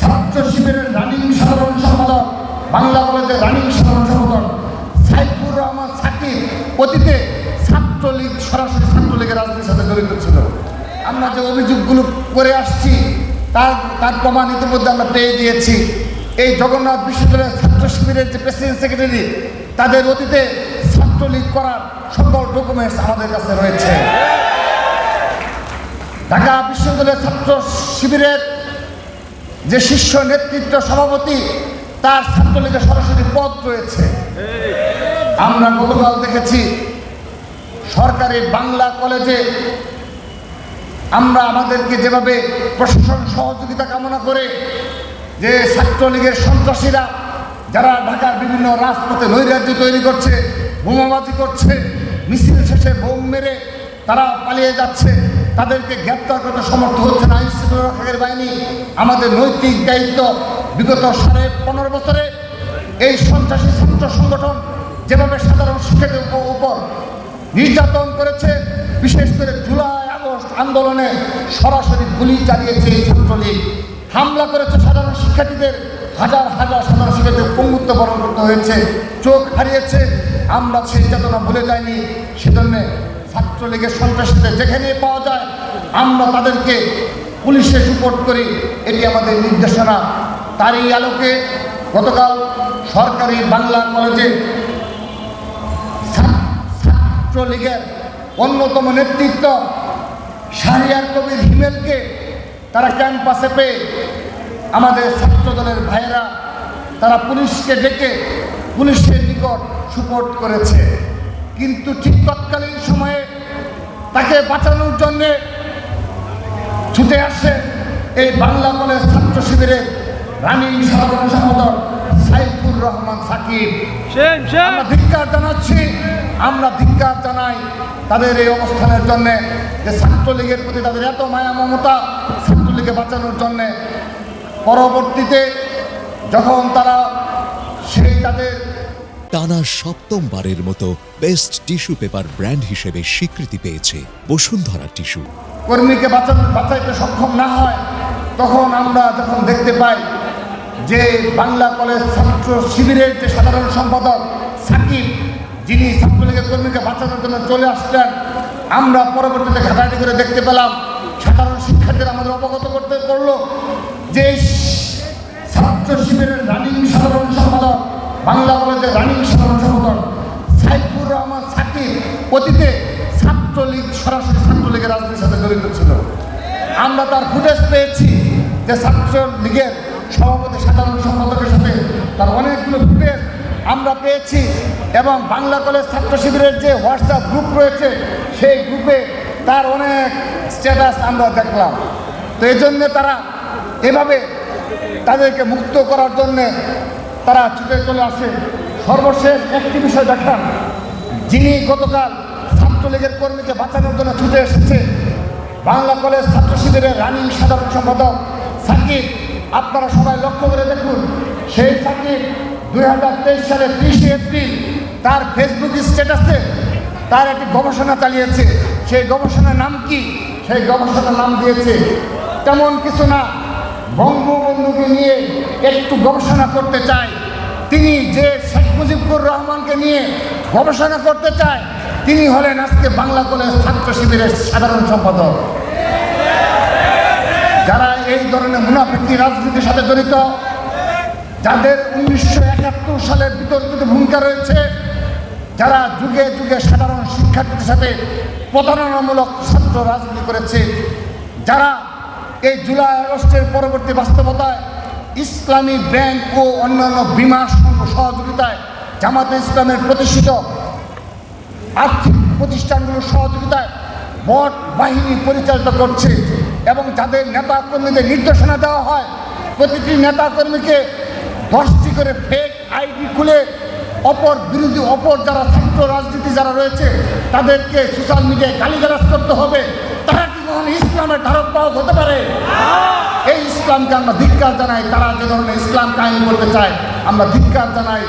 ছাত্র শিবিরের রানিং সাধারণ সম্পাদক, বাংলা কলেজের রানিং সাধারণ সম্পাদক সাইফুর রহমান সাকিব অতীতে ছাত্রলীগ, সরাসরি ছাত্রলীগের রাজনীতির সাথে জড়িত ছিল। আমরা যে অভিযোগগুলো করে আসছি তার প্রমাণ ইতিমধ্যে আমরা পেয়ে দিয়েছি। এই জগন্নাথ বিশ্ববিদ্যালয়ের ছাত্র শিবিরের যে প্রেসিডেন্ট সেক্রেটারি, তাদের অতীতে ছাত্রলীগ করার সকল ডকুমেন্টস আমাদের কাছে রয়েছে। ঢাকা বিশ্ববিদ্যালয়ের ছাত্র শিবিরের যে শীর্ষ নেতৃত্ব সভাপতি, তার ছাত্রলীগের সরাসরি পদ রয়েছে। আমরা গতকাল দেখেছি সরকারি বাংলা কলেজে আমরা আমাদেরকে যেভাবে প্রশাসন সহযোগিতা কামনা করে যে ছাত্রলীগের সন্ত্রাসীরা যারা ঢাকার বিভিন্ন রাজপথে নৈরাজ্য তৈরি করছে, বোমাবাজি করছে, মিছিল শেষে বোম মেরে তারা পালিয়ে যাচ্ছে, তাদেরকে গ্রেপ্তার করতে সমর্থ হচ্ছে না আইনশৃঙ্খলা রক্ষাকারী বাহিনী। আমাদের নৈতিক দায়িত্ব, বিগত 15.5 বছরে এই সন্ত্রাসী ছাত্র সংগঠন যেভাবে সাধারণ শিক্ষার্থীদের উপর নির্যাতন করেছে, বিশেষ করে জুলাই আগস্ট আন্দোলনে সরাসরি গুলি চালিয়েছে এই ছাত্রলীগ, হামলা করেছে সাধারণ শিক্ষার্থীদের, হাজার হাজার সাধারণ শিক্ষার্থীদের পঙ্গুত্ব বরণ করতে হয়েছে, চোখ হারিয়েছে। আমরা সেই চেতনা ভুলে যাইনি। সেজন্য ছাত্রলীগের সন্ত্রাসীদের যেখানে পাওয়া যায় আমরা তাদেরকে পুলিশে সুপোর্ট করি, এটি আমাদের নির্দেশনা। তারই আলোকে গতকাল সরকারি বাংলা কলেজে ছাত্রলীগের অন্যতম নেতৃত্ব শাহরিয়ার কবির হিমেলকে তারা ক্যাম্পাসে পেয়ে আমাদের ছাত্রদলের ভাইয়েরা তারা পুলিশকে ডেকে পুলিশের নিকট সুপোর্ট করেছে। কিন্তু ঠিক তৎকালীন সময়ে তাকে বাঁচানোর জন্যে ছুটে আসে এই বাংলা কলেজ ছাত্র শিবিরের রানিং সাধারণ সম্পাদক সাইফুর রহমান সাকিব। আমরা ধিক্কার জানাচ্ছি, আমরা ধিক্কার জানাই তাদের এই অবস্থানের জন্যে, যে ছাত্রলীগের প্রতি তাদের এত মায়া মমতা, ছাত্রলীগকে বাঁচানোর জন্যে। পরবর্তীতে যখন তারা সেই তাদের টানা ৭ম-বারের মতো বেস্ট টিস্যু পেপার ব্র্যান্ড হিসেবে স্বীকৃতি পেয়েছে বসুন্ধরা টিস্যু। কর্মীকে বাঁচাইতে সক্ষম না হয়, তখন আমরা যখন দেখতে পাই যে বাংলা কলেজ ছাত্র শিবিরের যে সাধারণ সম্পাদক সাকিব, যিনি ছাত্রলীগের কর্মীকে বাঁচানোর জন্য চলে আসলেন, আমরা পরবর্তীতে ঘাটাঘাটি করে দেখতে পেলাম সাধারণ শিক্ষার্থীরা আমাদের অবগত করতে পারলো যে ছাত্র শিবিরের রানিং সাধারণ সম্পাদক, বাংলা কলেজের রানিং সাধারণ সম্পাদক সাইফুর রহমান সাকিব অতীতে ছাত্রলীগ, সরাসরি ছাত্রলীগের রাজনীতির সাথে জড়িত ছিল। আমরা তার ফুটেজ পেয়েছি যে ছাত্রলীগের সভাপতি, সাধারণ সম্পাদকের সাথে তার অনেকগুলো ফুটেজ আমরা পেয়েছি। এবং বাংলা কলেজ ছাত্র শিবিরের যে হোয়াটসঅ্যাপ গ্রুপ রয়েছে, সেই গ্রুপে তার অনেক স্ট্যাটাস আমরা দেখলাম। তো এই জন্যে তারা এভাবে তাদেরকে মুক্ত করার জন্যে তারা ছুটে চলে আসে। সর্বশেষ একটি বিষয় দেখান, যিনি গতকাল ছাত্রলীগের কর্মীকে বাঁচানোর জন্য ছুটে এসেছে, বাংলা কলেজ ছাত্র শিবিরের রানিং সাধারণ সম্পাদক সাকিব। আপনারা সবাই লক্ষ্য করে দেখুন, সেই সাকিব 2023 সালের 30 এপ্রিল তার ফেসবুক স্ট্যাটাসে তার একটি গবেষণা চালিয়েছে। সেই গবেষণার নাম কি? সেই গবেষণার নাম দিয়েছে তেমন কিছু না, বঙ্গবন্ধুকে নিয়ে একটু গবেষণা করতে চায়। তিনি যে শেখ মুজিবুর রহমানকে নিয়ে গবেষণা করতে চায়, তিনি হলেন আজকে বাংলা কলেজ ছাত্র শিবিরের সাধারণ সম্পাদক। যারা এই ধরনের মুনাফিকি রাজনীতির সাথে জড়িত, যাদের 1971 সালের বিতর্কিত ভূমিকা রয়েছে, যারা যুগে যুগে সাধারণ শিক্ষার্থীদের সাথে প্রতারণামূলক ছাত্র রাজনীতি করেছে, যারা এই জুলাই আগস্টের পরবর্তী বাস্তবতায় ইসলামী ব্যাংক ও অন্যান্য বিমা সহযোগিতায় জামাতে ইসলামের প্রতিষ্ঠিত আর্থিক প্রতিষ্ঠানগুলোর সহযোগিতায় বট বাহিনী পরিচালিত করছে, এবং যাদের নেতা কর্মীদের নির্দেশনা দেওয়া হয় প্রতিটি নেতা কর্মীকে 10টি করে ফেক আইডি খুলে অপর বিরোধী, অপর যারা ছাত্র রাজনীতি যারা রয়েছে তাদেরকে সোশ্যাল মিডিয়ায় গালিগালাজ করতে হবে। তারা কি কখনো ইসলামের ধারক বাহক হতে পারে? এই ইসলামকে আমরা ধিক্কার জানাই। তারা যে ধরনের ইসলাম কায়েম করতে চায় আমরা ধিক্কার জানাই।